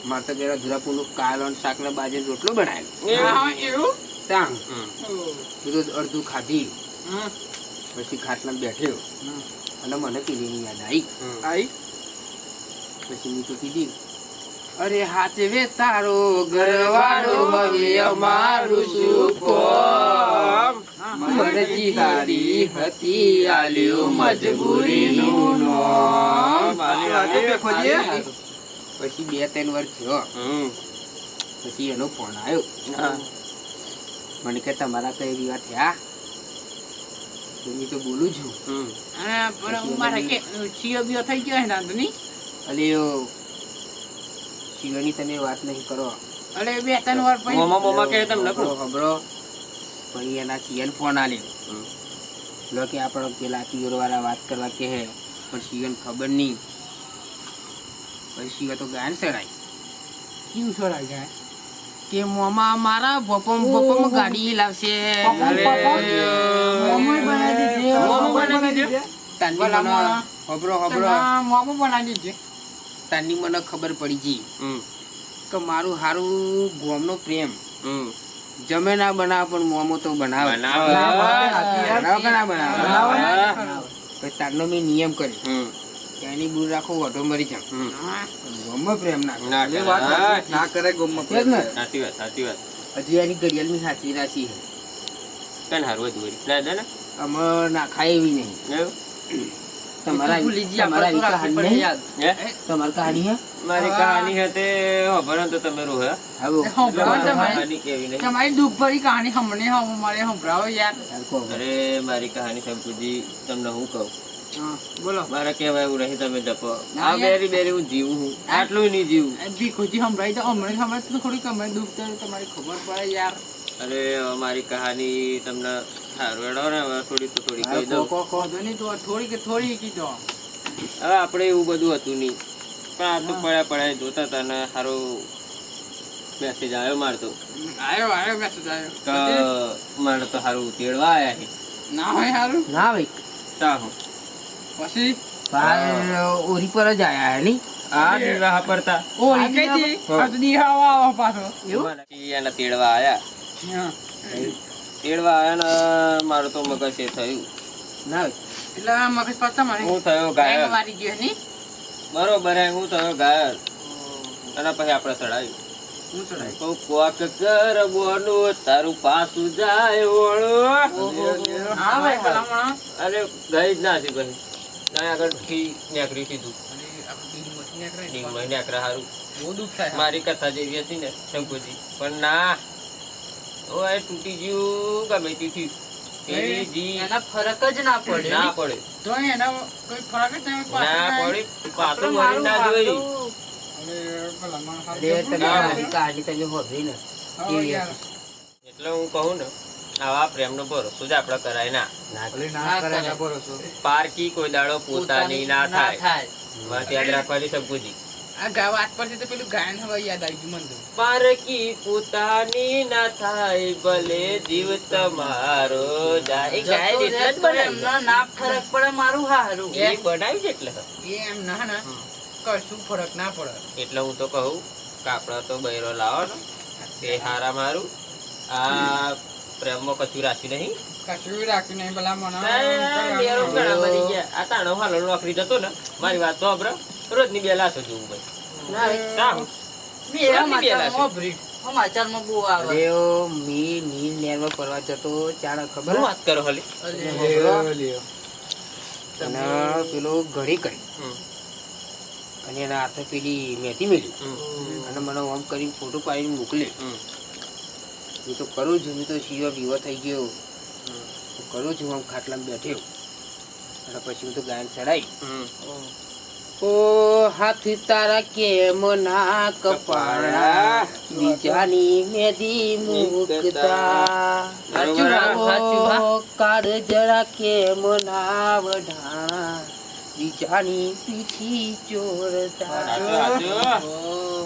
Speaker 3: મારે તો ઘેર અધૂરાપુરનું કાલો ને શાક ને બાજરી રોટલો બનાવ્યો.
Speaker 1: હા એવું
Speaker 3: તાંગ બધું અડધું ખાધી. પછી ખાટલા બેઠ્યો અને મને પેલી યાદ આવી. પછી મેં તો કીધી અરે હાચવે તારો ઘરવાળો હવે અમારું શું કોમ. મરજી હારી હતી આલ્યો મજબૂરીનું નોમ. પછી 2-3 વર્ષ થયો. પછી એનો ફોન આવ્યો. મને કે તમારા કઈ વિવાહ થયા? તો મેં તો બોલું છું.
Speaker 1: અને પણ મારે કે સીઓ બીઓ થઈ ગયો હે નાંદુ ની
Speaker 3: અલે શિવાની તમે વાત નહીં કરો.
Speaker 1: અરે 2-3 વાર પછી
Speaker 5: મોમા કે તમને
Speaker 3: ખબરો ખબરો. પછી એના સિયન ફોન આલ્યો. લો કે આપણો પેલા પિયર વાળા વાત કરવા કે હે પણ સિયન ખબર નહીં. પછી સિયો તો ગાયન ચડાય
Speaker 1: ક્યું છોડાઈ જાય
Speaker 3: કે મોમા મારા બપમ ગાડી લાવશે.
Speaker 1: મોમો બનાવી દીધું
Speaker 3: તાની મને ખબર પડી ગઈ કે મારું હારું ગોમનો પ્રેમ જમે ના બનાવ પણ મોમો તો બનાવે. તારનો મેં નિયમ કર્યો કે એની બૂર રાખો વધો મરી જાવ. ગોમમાં પ્રેમ ના કરે.
Speaker 5: સાચી વાત
Speaker 3: હજી એની ઘડિયાળ ની હાથી રાશી છે.
Speaker 5: કઈ હારું હતું વળી. ના ના
Speaker 3: અમે નાખાય એવી નહીં.
Speaker 5: એવું?
Speaker 3: તમારા
Speaker 1: ભૂલી જી
Speaker 3: તમારા
Speaker 1: આપણે તો
Speaker 3: કહાની
Speaker 1: રાખવી પડે
Speaker 3: નહીં?
Speaker 1: યાદ
Speaker 5: હે?
Speaker 3: તમારી કહાની હે?
Speaker 5: મારી કહાની હતે ખબર તો તમે રહો હે
Speaker 3: આવો.
Speaker 5: કહાની કેવી નહીં
Speaker 1: તમારી દુઃખ ભરી કહાની હમને મારે સંભળાવો યાર.
Speaker 3: હાલ કહો.
Speaker 5: અરે મારી કહાની શંકુજી તમને હું કહું
Speaker 1: હા, બોલો
Speaker 5: મારે કહેવાય એવું નહીં તમે જપો
Speaker 1: ના
Speaker 5: આ
Speaker 1: યાર.
Speaker 5: બેરી હું જીવું હું આટલું નહીં જીવું
Speaker 1: ભીખુજી સંભળાઈ દો હમણાં ખબર તો થોડી કમાઈ દુઃખ થાય તમારી ખબર પડે યાર.
Speaker 5: અરે હવે મારી કહાની તમને સારું હેડો ને હવે થોડી તો થોડી કહી દઉં
Speaker 1: વાંધો નહીં તો થોડી કે થોડી કીધો.
Speaker 5: હવે આપણે એવું બધું હતું નહીં પણ આ તો પડ્યા જોતા હતા ને સારો મેસેજ આવ્યો મારતો
Speaker 1: આયો મેસેજ આવ્યો.
Speaker 5: કે મારે તો સારું તેડવા આયા છે
Speaker 1: ના હોય સારું.
Speaker 3: ના ભાઈ
Speaker 5: સાહુ
Speaker 1: પછી
Speaker 3: બહાર ઓરી પર જ આયા હે નહીં
Speaker 5: આ દીવા પડતા
Speaker 1: ઓ લીકેજી આ તો દીહાવા આવો પાછો.
Speaker 5: એના તેડવા આયા
Speaker 1: હા.
Speaker 5: તેડવા આયા ને મારું તો મગજ એ થયું
Speaker 3: ના ભાઈ
Speaker 1: એટલે આ મગજ પાછા મારી
Speaker 5: હું થયો
Speaker 1: ગાય
Speaker 5: ગાયબ
Speaker 1: મારી ગયો ની.
Speaker 5: બરોબર હે હું થયો ગાયબ અને પછી આપણે ચડાવ્યું
Speaker 1: હું ચડાઈ.
Speaker 5: તો કોક કર બોનું તારું પાછું જાય ઓળો
Speaker 1: હા ભાઈ ભલામણ.
Speaker 5: અરે ગઈ જ ના હતી પછી ત્યાં આગળ થી નેકરી સીધું ડીંગમાં નેકરા હારું
Speaker 1: બહુ દુઃખ થાય.
Speaker 5: મારી કથા જેવી હતી ને શંકુજી પણ ના ઓય તૂટી ગયું ગમે તેથી તેરી જી
Speaker 4: એના ફરક જ ના પડે
Speaker 5: ના પડે
Speaker 1: તો એના કોઈ ફરક જ નહીં
Speaker 5: ના
Speaker 1: પાછળ.
Speaker 5: પડે પાછું મરી ના જોઈ
Speaker 1: અરે ભલામણ
Speaker 3: અરે તમે મારી કહાની તમે હોભળી ને
Speaker 1: હા યાર.
Speaker 5: એટલે હું કહું ને આવા પ્રેમનો ભરોસો જ આપણે કરાય ના
Speaker 4: ના કરે.
Speaker 5: પારકી કોઈ દાડો પોતાની ના થાય વાત યાદ રાખવાની શંકુજી
Speaker 1: આ ગા વાત પરથી તો પેલું ગાયન હવે યાદ આવી ગયું મને તો.
Speaker 5: પારકી પોતાની ના થાય ભલે જીવ તમારો જાય એ ગાય એટલે જ બનાવ્યું.
Speaker 4: એમનો ના ફરક પડે મારું હારું.
Speaker 5: એ બનાવ્યું છે એટલે
Speaker 1: એ એમ ના ને કશું ફરક ના પડે.
Speaker 5: એટલે હું તો કહું કે આપણે તો બૈરો લાવો ને તે હારા મારું આ પ્રેમમાં કશું રાખ્યું નહીં
Speaker 1: કશું રાખ્યું નહીં ભલામણ.
Speaker 5: લેરો ઘણા બની ગયા આ તાણો હાલો નોકરી જતો ને મારી વાત તો આપણે રોજની બે લાશો જોવું ભાઈ
Speaker 4: ના ભાઈ.
Speaker 5: સારું
Speaker 4: સમાચારમાં બહુ આવે.
Speaker 3: અરે ઓ મી નીલ નેરમાં ફરવા જતો ચાણ ખબર
Speaker 5: શું વાત કરો હલી
Speaker 3: અને પેલો ઘડી કરી
Speaker 5: હમ.
Speaker 3: અને એના હાથે પેલી મેથી મેલી અને મને આમ કરીને ફોટો પાડીને મોકલે. હું તો કરું છું હું તો શીવો બીવો થઈ ગયો હું કરું છું આમ ખાટલામાં બેઠ્યો અને પછી હું તો ગાયન ચડાઈ ઓ હાથ તારા કેમ ના કપાળા બીજાની મેદી મુકતા ઓ કાળ જરા કેમ ના વઢા બીજાની પીઠી ચોરતા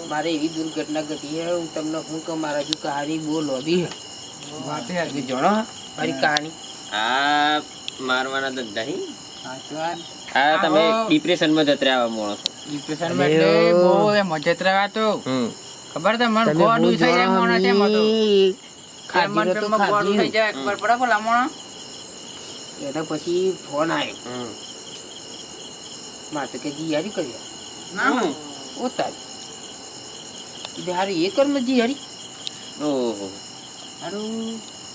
Speaker 3: મારે એવી દુર્ઘટના ઘટી હે હું તમને હું કે મારા જો કહાની બહુ લોબી હે તમે જાણો મારી કહાની
Speaker 5: આ મારવાના ધંધા હી
Speaker 1: સાચું વાત.
Speaker 5: આ તમે ડિપ્રેશનમાં જત રહ્યા માણસો
Speaker 1: ડિપ્રેશન માં એટલે બહુ એમ મજત રહ્યા તો ખબર છે મને
Speaker 3: તમે
Speaker 1: ગોળું
Speaker 3: બહુ
Speaker 1: થઈ જાય
Speaker 3: જાણો
Speaker 1: માણસ એમ હતો.
Speaker 3: હમની.
Speaker 1: એમાં
Speaker 3: ખાધીનો તો
Speaker 1: પેટમાં ગોળું થઈ
Speaker 3: ખાધીનું.
Speaker 1: જાય ખબર પડે ભલામણ.
Speaker 3: એના પછી ફોન આવ્યો મારે તો કે જીયારી કર્યા
Speaker 1: ના
Speaker 3: ઓ તારી હારું એ કર્મ જીયારી
Speaker 5: ઓહો
Speaker 3: હારું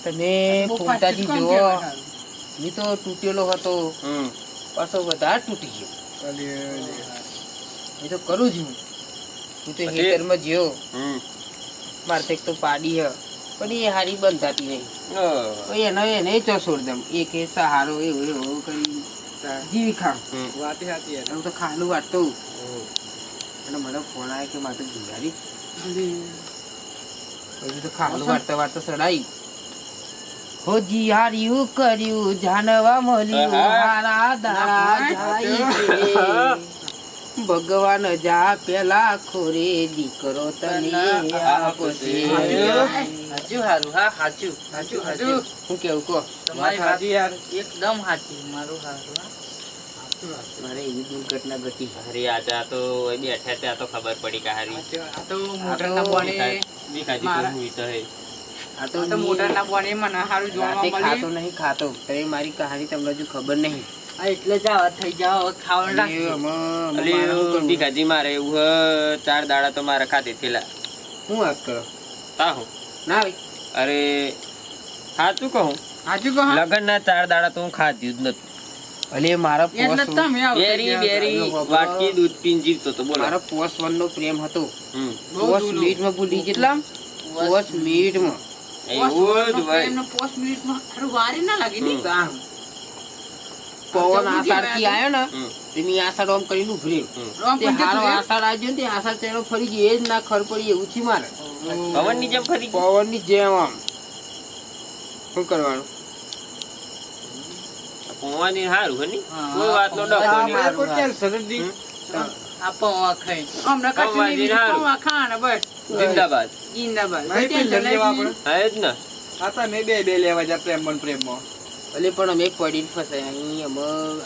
Speaker 3: તમે
Speaker 1: બહુ
Speaker 3: ફોટાથી
Speaker 1: ફાસ્ટ કામ
Speaker 3: જુઓ
Speaker 1: કહેવાય.
Speaker 3: મેં તો તૂટેલો હતો પાછો વધારે તૂટી ગયો એ તો કરું છું હું તો
Speaker 5: પછી?
Speaker 3: હેતરમાં જ્યો મારે તો એક તો પાડી હ પણ એ હારી બંધ થતી નહીં પછી એને ચો છોડ દમ એક એ સહારો એવો એવો કરી જીવી ખામ
Speaker 1: વાત સાચી યાર.
Speaker 3: હું તો ખાલું વાટતો અને મને ફોન આવ્યો કે મારે જીવારી પછી તો ખાલું વાટતા વાટતા સડાઈ હો જીયાર્યું કર્યું જાણવા મળ્યું હારા દાડા જાય છે ભગવાન જા પેલા ખોરે દીકરો તને આપશે
Speaker 4: સાચું હારું. હા સાચું સાચું સાચું.
Speaker 3: હું કેવું કહો
Speaker 4: તમારી વાત એકદમ સાચી. મારું હારું. હા.
Speaker 3: મારે એવી દુર્ઘટના ઘટી
Speaker 5: હરી આજા તો બેઠા ત્યાં તો ખબર પડી કે હારી
Speaker 1: આ તો મોટરના બોને
Speaker 5: દીખાજી તો
Speaker 1: મારા-
Speaker 5: હુઈ તો હે
Speaker 3: આ તો
Speaker 1: આ તો મોટરના બોને મને સારું જોવા
Speaker 3: રાતે ખાતો
Speaker 1: મળ્યું.
Speaker 3: નહીં ખાતો તમે મારી કહાની તમને હજુ ખબર નહીં
Speaker 4: આ એટલે જ આવા થઈ જાવ. હવે ખાવાનું
Speaker 3: અરે
Speaker 4: રાખજો.
Speaker 3: આમાં
Speaker 5: અલી
Speaker 3: મારે શું કરવું?
Speaker 5: દીખાજી મારે એવું હ, 4 દાડા તો મારે ખાતે થયેલા
Speaker 3: શું વાત કરો
Speaker 5: તાહુ
Speaker 3: ના ભાઈ
Speaker 5: અરે સાચું કહું
Speaker 1: સાચું કહો હા?
Speaker 5: લગન ના 4 દાડા તો હું ખાધ્યું જ નતું
Speaker 3: અલે મારા
Speaker 1: એટલે જ
Speaker 3: પોસ
Speaker 1: તમે આવો થઈ
Speaker 5: બેરી
Speaker 1: ગયા.
Speaker 5: બેરી વાટકી દૂધ પીને જીવતો તો બોલો
Speaker 3: મારા પોસ વન નો પ્રેમ હતો
Speaker 5: હમ.
Speaker 1: બહુ
Speaker 3: પોસ
Speaker 1: દૂર.
Speaker 3: મિનિટમાં ભૂલી કેટલા પોસ મિનિટમાં
Speaker 5: એવું જ
Speaker 1: પોસ્ટ
Speaker 5: હોય
Speaker 1: એમને પોસ્ટ મિનિટમાં હારું વારી ના લાગી ની.
Speaker 3: તામ. પવન આષાઢથી આયો ને
Speaker 5: હમ.
Speaker 3: તે મેં આષાઢ આમ કરીને ઉભરી
Speaker 1: આમ
Speaker 3: તે
Speaker 1: પણ
Speaker 3: હારો
Speaker 1: જતું
Speaker 3: આષાઢ આવ્યો ને તે આષાઢ તેનો ફરી ગયો એ જ ના ખર પડી એવું છે મારે
Speaker 5: પવનની જેમ ફરી ગયું.
Speaker 3: પવનની જેમ આમ શું કરવાનું
Speaker 5: પવનની હારું હે ની?
Speaker 4: હા.
Speaker 5: કોઈ વાતનો ડખો નહીં.
Speaker 3: આપણે કોઈ ટેન્શન જ નહીં.
Speaker 4: આ પૌવા ખાઈ
Speaker 1: હમણાં કશું
Speaker 5: પૌવા
Speaker 1: નહીં,
Speaker 5: જીરા.
Speaker 1: પૌવા ખાવાના બસ.
Speaker 5: જિંદાબાદ.
Speaker 1: જિંદાબાદ.
Speaker 2: નહીં,
Speaker 1: કોઈ ટેન્શન
Speaker 2: લેવા
Speaker 1: નહીં.
Speaker 2: આપણે.
Speaker 5: હા, એ જ ને.
Speaker 2: આ તો મેં બે લેવા જા પ્રેમમાં
Speaker 3: એટલે પણ અમે પડીને ફસાય અહીં અમે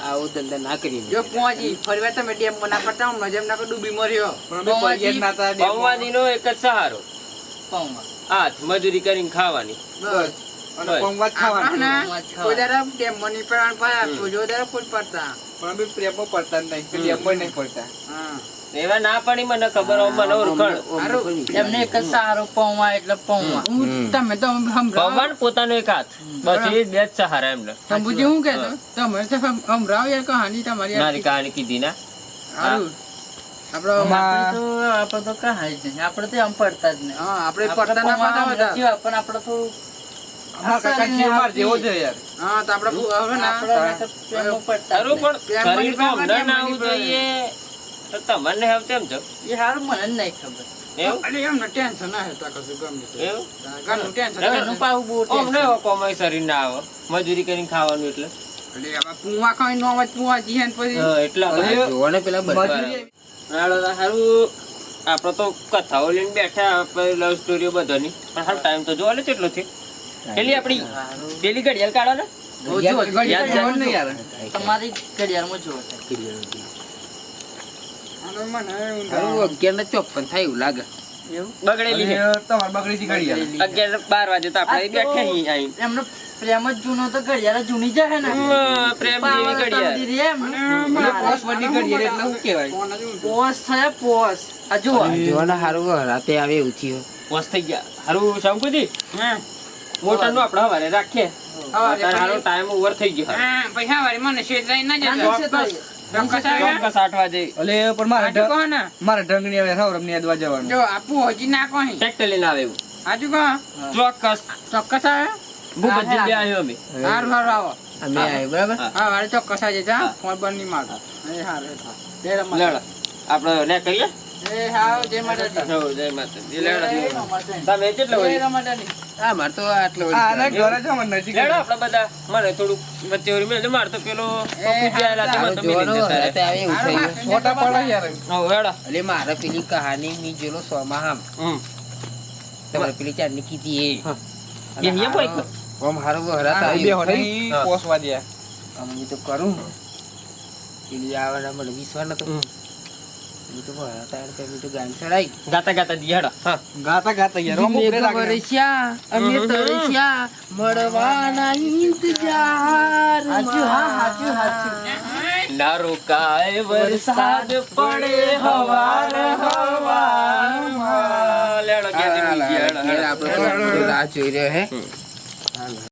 Speaker 3: આવો ધંધા ના કરીએ
Speaker 1: જો પહોંચી ફરવા તમે ડેમ ના પડતા હું નજર ના ડૂબી મર્યો.
Speaker 2: પણ અમે પૈયા જ ના હતા ડેમમાં.
Speaker 5: પૌવાજીનો એક જ સહારો
Speaker 4: પૌવા
Speaker 5: હાથ મજૂરી કરીને ખાવાની.
Speaker 1: બસ.
Speaker 2: અને
Speaker 5: બસ.
Speaker 2: પંગવા જ ખાવાનું.
Speaker 1: આપણા કોઈ દાડા ડેમમાં નહીં પડવાનું પાયા, કોઈ દાડા કોઈ પડતા.
Speaker 2: પણ અમે પ્રેમમાં પડતા જ નહીં કે ડેમમાં નહીં પડતા.
Speaker 1: હા.
Speaker 5: એવા ના પડી મને ખબર હોય, મને ઓળખાણ.
Speaker 4: એમને એક જ સારો પૌવા એટલે પૌવા
Speaker 1: તમે તો સંભળાવો.
Speaker 5: પવન પોતાનો એક હાથ, બસ એ બે જ સહારા એમને.
Speaker 1: શંભુજી હું કહેતો તમે તો સંભળાવો યાર કહાની તમારી
Speaker 5: મારી કહાની કીધી ના.
Speaker 1: સારું. આપણો
Speaker 4: આપણે તો કહા જ નહીં આપણે તો આમ પડતા જ નહીં
Speaker 1: હા આપણે પડતા ના પડતા હતા.
Speaker 4: જેવા, પણ આપણે થોડું
Speaker 2: અમારા કાકા જીવ માર જેવો છે યાર.
Speaker 1: હા તો આપણે હવે ના
Speaker 4: આપણે તો પ્રેમમાં પડતા જ
Speaker 5: સારું
Speaker 4: નહીં.
Speaker 5: પણ શરીર તો અમને ના આવવું જોઈએ તો તમને હવે તેમ છો
Speaker 4: એ હારું મને જ નહીં ખબર
Speaker 5: એવું
Speaker 1: અરે એમને ટેન્શન ના હતા કશું ગમે તે.
Speaker 5: એવું
Speaker 1: ઘરનું ટેન્શન
Speaker 5: હવે
Speaker 4: એનું પાવું બહુ
Speaker 5: અમને
Speaker 4: ટેન્શન.
Speaker 5: હવે કોમાય શરીર ના આવે મજૂરી કરીને ખાવાનું એટલે
Speaker 1: એટલે હવે પૂવા ખાઈ નો આવે પૂવા જીહે ને પછી
Speaker 5: હા, એટલા બધા.
Speaker 3: જોવાને પેલા બધા
Speaker 2: મજૂરી
Speaker 5: હાલો તો હારું આપણે તો કથાઓ લઈને બેઠા આપણે લવ સ્ટોરીઓ બધાની પણ હાલ ટાઈમ તો જોવા લે કેટલો છે પેલી આપણી પેલી ઘડિયાળ કાઢો ને યાદ જાય.
Speaker 2: ને યાર.
Speaker 4: તમારી ઘડિયાળમાં જોવો છે.
Speaker 1: અને મને ઊંઘ
Speaker 3: હારું
Speaker 1: આવે.
Speaker 3: 11:54 થાય એવું લાગે
Speaker 4: એવું
Speaker 5: બગડેલી છે
Speaker 2: અને તમારે બગડી ઘડિયાળ.
Speaker 5: 11-12 વાગે તો આપણે અહીં બેઠા અહીં આવીને.
Speaker 4: એમનો પ્રેમ જ જૂનો તો ઘડિયાળ જૂની જાય ને
Speaker 5: પ્રેમ
Speaker 4: પાવર
Speaker 5: જેવી ઘડિયાળ.
Speaker 4: તમદી રે એમ.
Speaker 2: મને પોસ વડી ઘડિયાળ એટલે શું કહેવાય?
Speaker 1: ફોન જ ઊંઘ.
Speaker 4: પોસ થયા પોસ આ જુઓ
Speaker 3: જોવાને હારું રાતે આવે એવું થયું
Speaker 5: મસ્ત થઈ ગયા હારું શંકુજી
Speaker 1: હા.
Speaker 5: મોટરનું આપણે હવારે રાખીએ
Speaker 1: હવારે
Speaker 5: અત્યારે હારો
Speaker 1: પછી-
Speaker 5: ટાઈમ ઓવર થઈ ગયો
Speaker 1: હા, પછી હવારે મને શેઠ લઈને ના
Speaker 4: ના,
Speaker 1: જતા.
Speaker 4: ના,
Speaker 1: ચોક્કસ આવે?
Speaker 5: ચોક્કસ 8 વાગે
Speaker 2: અલે પણ મારે
Speaker 1: હાચું કહો ને.
Speaker 2: મારે ઢંગણી આવે રાવરમ ની અદવા જવાનું.
Speaker 1: જો આપું હજી ના કહી.
Speaker 5: ટ્રેક્ટર લઈને આવે એવું
Speaker 1: હાચું કહો.
Speaker 5: ચોક્કસ
Speaker 1: ચોક્કસ આવે?
Speaker 5: ભૂપતજી બે આવ્યો અમે
Speaker 1: હારું હારું આવો.
Speaker 3: અમે આવ્યા બરાબર
Speaker 5: હા.
Speaker 1: હા વારે ચોક્કસ આવી જજો, હા. ફોન બંધ નહીં મારતો. એ હારું. જય રમા.
Speaker 5: લેડો આપણે ને કરીએ
Speaker 1: એ હાવ, જય માતાજી.
Speaker 5: હો, જય માતાજી લેડો
Speaker 1: જય રમાદાસ.
Speaker 5: તમે કેટલો
Speaker 1: જય
Speaker 5: વળી?
Speaker 1: રમાદાસ.
Speaker 3: હા મારે તો આટલો
Speaker 2: આ ના
Speaker 3: વળી
Speaker 2: ઘરે જ અમારે નજીક જ.
Speaker 5: લેડો આપણે બધા મને થોડુંક વચ્ચે વળી મેળજો માર તો પેલો પપ્પુજી આયેલા તે મને તો મેલી
Speaker 3: જોવાનો
Speaker 5: જતા
Speaker 3: રાતે
Speaker 5: રહે.
Speaker 3: આવે એવું
Speaker 1: હારું,
Speaker 3: થયું
Speaker 1: હારું.
Speaker 2: ફોટા પાડો યાર.
Speaker 5: હો હેડો
Speaker 3: એટલે મારે પેલી કહાની મી જેલો સોમાં આમ
Speaker 5: હમ
Speaker 3: તમારે પેલી ચારની કીધી એ
Speaker 5: હા. બે અહીંયા કોઈ જ ન.
Speaker 3: આમ હારું હરાત
Speaker 2: બે
Speaker 3: આવ્યું
Speaker 2: હોડી
Speaker 5: હા.
Speaker 2: પોસવા દે.
Speaker 3: અમે તો કરું પેલી આવવાના મને વિશ્વાસ નતો
Speaker 5: હમ.
Speaker 3: મેં તો હરાત આવ્યા પેલી તો ગાડી ચડાઈ
Speaker 5: ગાતા ગાતા દી હેડો હા
Speaker 2: ગાતા ગાતા યાર રોમ ઉપરે રાખને.
Speaker 3: વરસ્યા અમે તરસ્યા મળવાના ઇંતજાર
Speaker 4: હાચું હા હાચું હાચું
Speaker 5: ના રોકાય વરસાદ પડે હવાર હવાર લેડો કે
Speaker 3: આપણે તો રાહ જોઈ રહ્યો હે